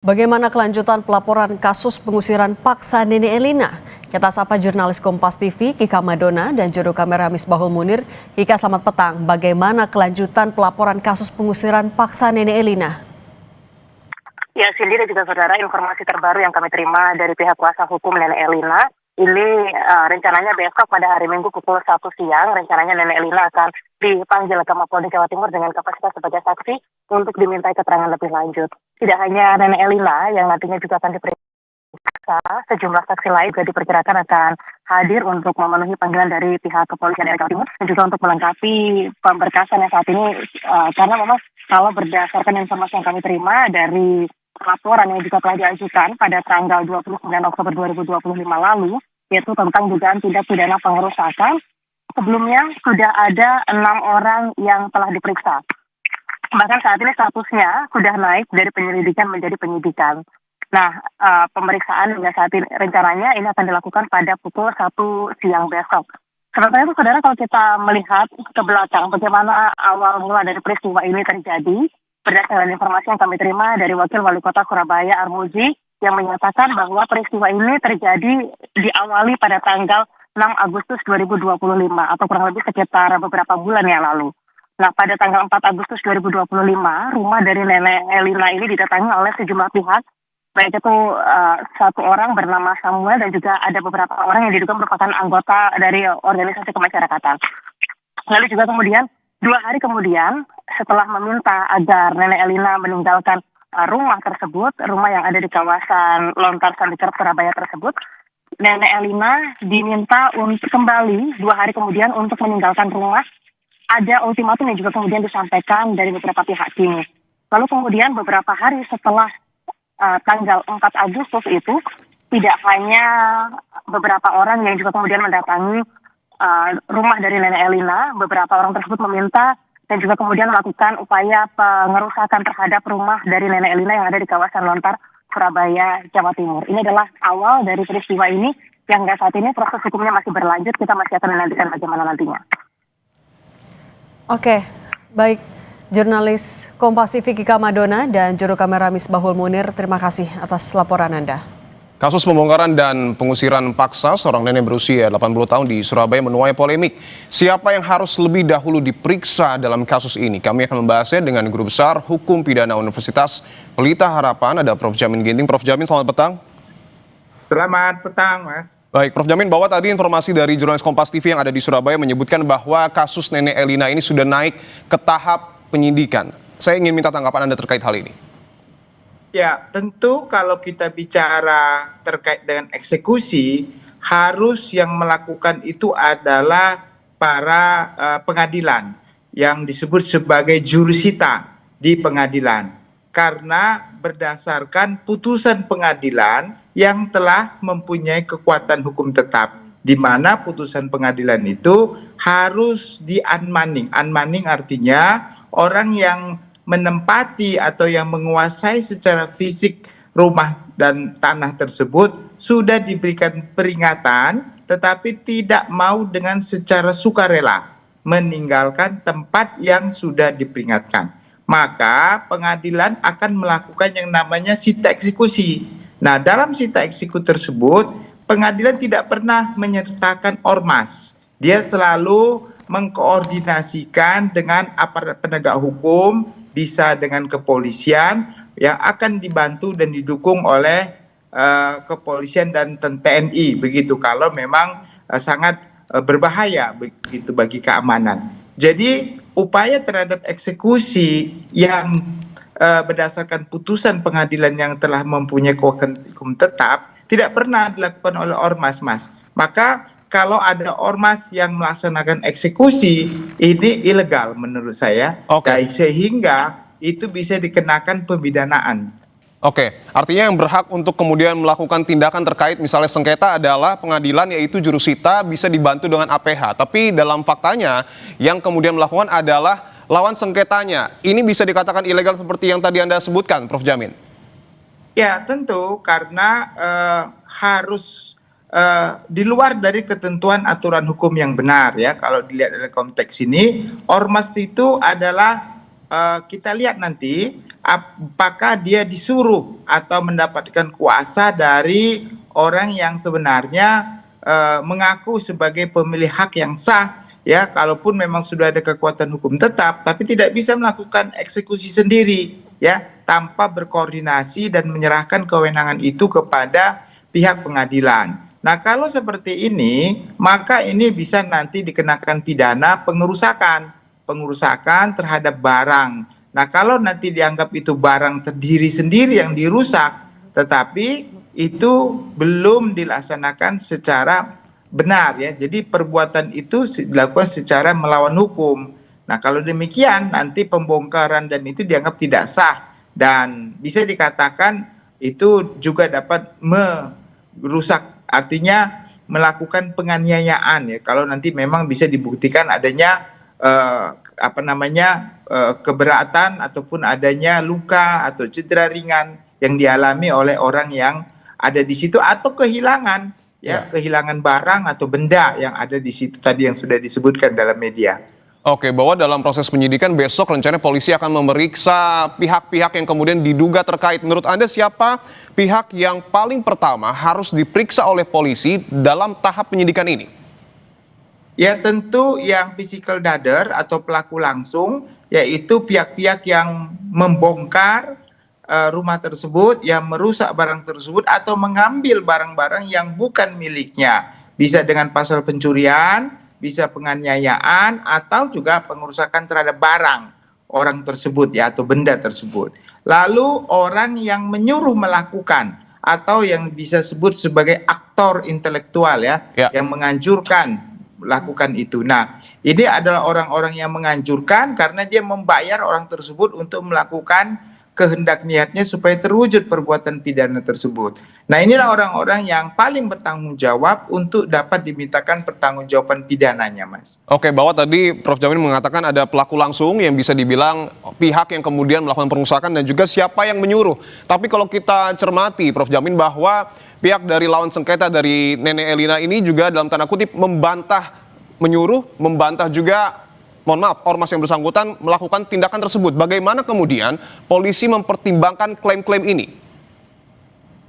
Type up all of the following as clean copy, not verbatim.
Bagaimana kelanjutan pelaporan kasus pengusiran paksa Nene Elina? Kita sapa jurnalis Kompas TV Kika Madona dan juru kamera Misbahul Munir. Kika, selamat petang. Bagaimana kelanjutan pelaporan kasus pengusiran paksa Nene Elina? Ya, Cindy dan juga saudara, informasi terbaru yang kami terima dari pihak kuasa hukum Nene Elina, ini rencananya besok pada hari Minggu pukul 1 siang, rencananya Nene Elina akan dipanggil ke Mapolda Jawa Timur dengan kapasitas sebagai saksi untuk dimintai keterangan lebih lanjut. Tidak hanya Nene Elina yang nantinya juga akan diperiksa, sejumlah saksi lain juga diperkirakan akan hadir untuk memenuhi panggilan dari pihak kepolisian daerah Jawa Timur dan juga untuk melengkapi pemberkasan yang saat ini, karena memang kalau berdasarkan informasi yang kami terima dari laporan yang juga telah diajukan pada tanggal 29 Oktober 2025 lalu, yaitu tentang dugaan tindak pidana pengerusakan. Sebelumnya sudah ada 6 orang yang telah diperiksa. Bahkan saat ini statusnya sudah naik dari penyelidikan menjadi penyidikan. Nah, pemeriksaan hingga saat ini rencananya ini akan dilakukan pada pukul 1 siang besok. Sementara itu, saudara, kalau kita melihat ke belakang bagaimana awal mula dari peristiwa ini terjadi, berdasarkan informasi yang kami terima dari Wakil Wali Kota Surabaya Armuji yang menyatakan bahwa peristiwa ini terjadi diawali pada tanggal 6 Agustus 2025 atau kurang lebih sekitar beberapa bulan yang lalu. Nah, pada tanggal 4 Agustus 2025, rumah dari Nene Elina ini didatangi oleh sejumlah pihak, baik itu satu orang bernama Samuel dan juga ada beberapa orang yang diduga merupakan anggota dari organisasi kemasyarakatan. Lalu juga kemudian 2 hari kemudian, setelah meminta agar Nene Elina meninggalkan rumah tersebut, rumah yang ada di kawasan Lontar Sandikert Surabaya tersebut, Nene Elina diminta untuk kembali 2 hari kemudian untuk meninggalkan rumah. Ada ultimatum yang juga kemudian disampaikan dari beberapa pihak ini. Lalu kemudian beberapa hari setelah tanggal 4 Agustus itu, tidak hanya beberapa orang yang juga kemudian mendatangi rumah dari Nene Elina, beberapa orang tersebut meminta dan juga kemudian melakukan upaya pengerusakan terhadap rumah dari Nene Elina yang ada di kawasan Lontar, Surabaya, Jawa Timur. Ini adalah awal dari peristiwa ini yang saat ini proses hukumnya masih berlanjut. Kita masih akan menantikan bagaimana nantinya. Oke, baik. Jurnalis Kompas TV Kika Madona dan juru kamera Misbahul Munir, terima kasih atas laporan Anda. Kasus pembongkaran dan pengusiran paksa seorang nenek berusia 80 tahun di Surabaya menuai polemik. Siapa yang harus lebih dahulu diperiksa dalam kasus ini? Kami akan membahasnya dengan Guru Besar Hukum Pidana Universitas Pelita Harapan, ada Prof. Jamin Ginting. Prof. Jamin, selamat petang. Selamat petang, Mas. Baik, Prof. Jamin, bahwa tadi informasi dari jurnalis Kompas TV yang ada di Surabaya menyebutkan bahwa kasus Nene Elina ini sudah naik ke tahap penyidikan. Saya ingin minta tanggapan Anda terkait hal ini. Ya, tentu kalau kita bicara terkait dengan eksekusi, harus yang melakukan itu adalah para pengadilan yang disebut sebagai jurusita di pengadilan. Karena berdasarkan putusan pengadilan yang telah mempunyai kekuatan hukum tetap, di mana putusan pengadilan itu harus di-unmanning. Unmanning artinya orang yang menempati atau yang menguasai secara fisik rumah dan tanah tersebut sudah diberikan peringatan, tetapi tidak mau dengan secara sukarela meninggalkan tempat yang sudah diperingatkan. Maka pengadilan akan melakukan yang namanya sita eksekusi. Nah, dalam sita eksekusi tersebut, pengadilan tidak pernah menyertakan ormas. Dia selalu mengkoordinasikan dengan aparat penegak hukum, bisa dengan kepolisian yang akan dibantu dan didukung oleh kepolisian dan TNI. Begitu kalau memang sangat berbahaya begitu bagi keamanan. Jadi upaya terhadap eksekusi yang berdasarkan putusan pengadilan yang telah mempunyai kekuatan hukum tetap tidak pernah dilakukan oleh ormas, Mas. Maka kalau ada ormas yang melaksanakan eksekusi, ini ilegal menurut saya. Oke. Sehingga itu bisa dikenakan pemidanaan. Oke, artinya yang berhak untuk kemudian melakukan tindakan terkait misalnya sengketa adalah pengadilan, yaitu jurusita, bisa dibantu dengan APH. Tapi dalam faktanya yang kemudian melakukan adalah lawan sengketanya. Ini bisa dikatakan ilegal seperti yang tadi Anda sebutkan, Prof. Jamin? Ya, tentu karena harus di luar dari ketentuan aturan hukum yang benar ya. Kalau dilihat dari konteks ini, ormas itu adalah kita lihat nanti apakah dia disuruh atau mendapatkan kuasa dari orang yang sebenarnya mengaku sebagai pemilik hak yang sah, ya, kalaupun memang sudah ada kekuatan hukum tetap, tapi tidak bisa melakukan eksekusi sendiri, ya, tanpa berkoordinasi dan menyerahkan kewenangan itu kepada pihak pengadilan. Nah, kalau seperti ini, maka ini bisa nanti dikenakan pidana pengerusakan terhadap barang. Nah, kalau nanti dianggap itu barang terdiri sendiri yang dirusak, tetapi itu belum dilaksanakan secara benar, ya. Jadi perbuatan itu dilakukan secara melawan hukum. Nah, kalau demikian nanti pembongkaran dan itu dianggap tidak sah dan bisa dikatakan itu juga dapat merusak, artinya melakukan penganiayaan, ya. Kalau nanti memang bisa dibuktikan adanya keberatan ataupun adanya luka atau cedera ringan yang dialami oleh orang yang ada di situ atau kehilangan, ya, kehilangan barang atau benda yang ada di situ tadi yang sudah disebutkan dalam media. Oke, bahwa dalam proses penyidikan besok rencananya polisi akan memeriksa pihak-pihak yang kemudian diduga terkait. Menurut Anda siapa pihak yang paling pertama harus diperiksa oleh polisi dalam tahap penyidikan ini? Ya, tentu yang physical dader atau pelaku langsung, yaitu pihak-pihak yang membongkar rumah tersebut, yang merusak barang tersebut atau mengambil barang-barang yang bukan miliknya. Bisa dengan pasal pencurian, bisa penganiayaan, atau juga pengerusakan terhadap barang orang tersebut, ya, atau benda tersebut. Lalu orang yang menyuruh melakukan atau yang bisa sebut sebagai aktor intelektual, ya, yang menganjurkan melakukan itu. Nah, ini adalah orang-orang yang menganjurkan karena dia membayar orang tersebut untuk melakukan kehendak niatnya supaya terwujud perbuatan pidana tersebut. Nah, inilah orang-orang yang paling bertanggung jawab untuk dapat dimintakan pertanggungjawaban pidananya, Mas. Oke, bahwa tadi Prof. Jamin mengatakan ada pelaku langsung yang bisa dibilang pihak yang kemudian melakukan pengerusakan dan juga siapa yang menyuruh. Tapi kalau kita cermati, Prof. Jamin, bahwa pihak dari lawan sengketa dari Nenek Elina ini juga dalam tanda kutip membantah, menyuruh, membantah juga, mohon maaf, ormas yang bersangkutan melakukan tindakan tersebut. Bagaimana kemudian polisi mempertimbangkan klaim-klaim ini?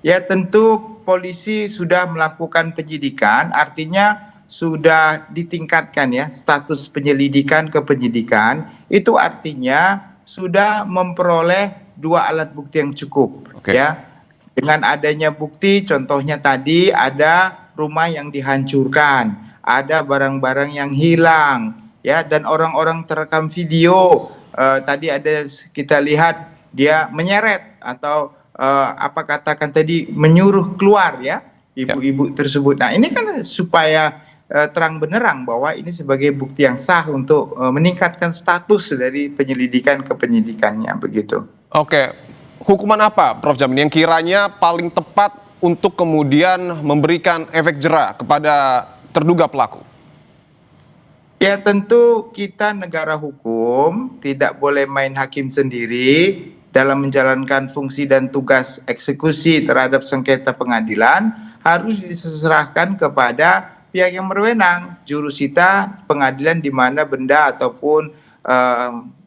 Ya, tentu polisi sudah melakukan penyidikan, artinya sudah ditingkatkan, ya, status penyelidikan ke penyidikan. Itu artinya sudah memperoleh 2 alat bukti yang cukup, ya. Dengan adanya bukti, contohnya tadi ada rumah yang dihancurkan, ada barang-barang yang hilang, ya, dan orang-orang terekam video. Tadi ada kita lihat dia menyeret atau tadi menyuruh keluar, ya, ibu-ibu tersebut. Nah, ini kan supaya terang benerang bahwa ini sebagai bukti yang sah untuk meningkatkan status dari penyelidikan ke penyidikannya, begitu. Oke, hukuman apa, Prof. Jamin, yang kiranya paling tepat untuk kemudian memberikan efek jera kepada terduga pelaku? Ya, tentu kita negara hukum tidak boleh main hakim sendiri dalam menjalankan fungsi dan tugas eksekusi terhadap sengketa pengadilan, harus diserahkan kepada pihak yang berwenang, jurusita pengadilan di mana benda ataupun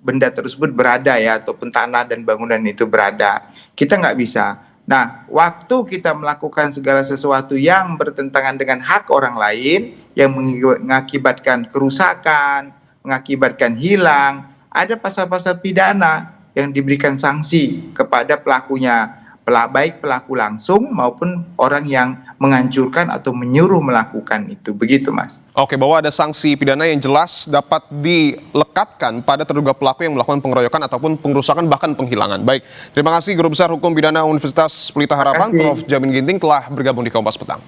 benda tersebut berada, ya, ataupun tanah dan bangunan itu berada. Kita nggak bisa. Nah, waktu kita melakukan segala sesuatu yang bertentangan dengan hak orang lain, yang mengakibatkan kerusakan, mengakibatkan hilang, ada pasal-pasal pidana yang diberikan sanksi kepada pelakunya, baik pelaku langsung maupun orang yang menganjurkan atau menyuruh melakukan itu. Begitu, Mas. Oke, bahwa ada sanksi pidana yang jelas dapat dilekatkan pada terduga pelaku yang melakukan pengeroyokan ataupun pengerusakan bahkan penghilangan. Baik, terima kasih Guru Besar Hukum Pidana Universitas Pelita Harapan, Prof. Jamin Ginting telah bergabung di Kompas Petang.